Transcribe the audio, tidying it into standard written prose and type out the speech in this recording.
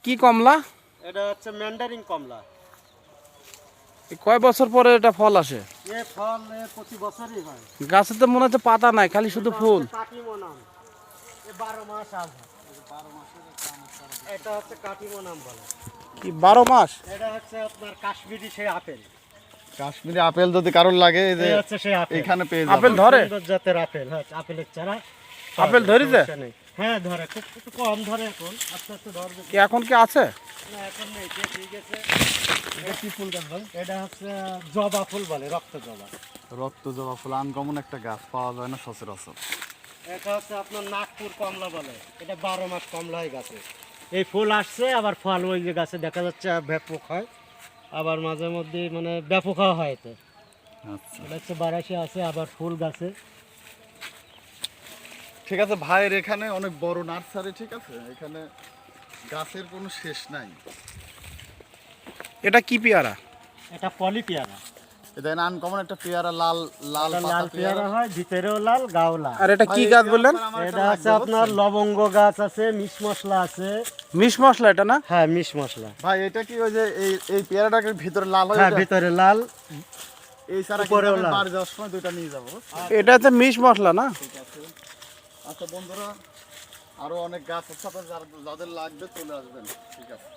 কি কমলা? এটা হচ্ছে ম্যান্ডারিন কমলা। কয় বছর পরে এটা ফল আসে? এ ফল প্রতি বছরই হয়। গাছে তো মনে হচ্ছে পাতা নাই, খালি শুধু ফুল। কাটিমোনাম, এ 12 মাস আম হয়। এটা হচ্ছে কাটিমোনাম বলে। কি 12 মাস? এটা হচ্ছে আপনার কাশ্মীরি সেই আপেল। কাশ্মীরি আপেল যদি কারোর লাগে এই যে এই হচ্ছে সেই আপেল। এখানে পেয়ে যাবেন। আপেল ধরে? সুন্দর জাতের আপেল, হ্যাঁ আপেলের চারা। আপেল ধরেছে? সমস্যা নেই। হ্যাঁ ধরে, খুব একটু কম ধরে এখন, আস্তে আস্তে ধরবে। কি এখন কি আছে? না এখন নেই, ঠিক আছে। এটা কি ফুল গাছ ভাই? এটা হচ্ছে জবা ফুল বলে, রক্ত জবা। রক্ত জবা ফুল আনকমন একটা গাছ, পাওয়া যায় না সচরাচর। এটা হচ্ছে আপনার নাগপুর কমলা বলে। এটা 12 মাস কমলা হয় গাছে। এই ফুল আসছে, আবার ফল ওই যে গাছে দেখা যাচ্ছে ব্যাপক হয়, আবার মাঝে মধ্যে মানে ব্যাপক হয় এতে। আচ্ছা এটা হচ্ছে 82 আছে, আবার ফুল গাছে। ঠিক আছে ভাইয়ের এখানে অনেক বড় নার্সারি, ঠিক আছে, এখানে গাছের কোনো শেষ নাই। এটা কি পেয়ারা? এটা পলি পেয়ারা। এটা আনকমন একটা পেয়ারা, লাল লাল এটা পাতা লাল পেয়ারা হয়, ভিতরেও লাল, গাও লাল। আর এটা কি গাছ বললেন? এটা হচ্ছে আপনার লবঙ্গ গাছ আছে, মিশ মশলা আছে। মিশ মশলা এটা না? হ্যাঁ মিশ মশলা। ভাই এটা কি ওই যে এই পেয়ারাটাকে ভিতরে লাল হয়? হ্যাঁ ভিতরে লাল, এই সারা উপরেও লাল। বাড়ি যাওয়ার সময় দুইটা নিয়ে যাবো। এটা হচ্ছে মিশ মশলা না? ঠিক আছে। আচ্ছা বন্ধুরা, আরো অনেক গাছ আছে, আপনার যাদের লাগবে চলে আসবেন। ঠিক আছে।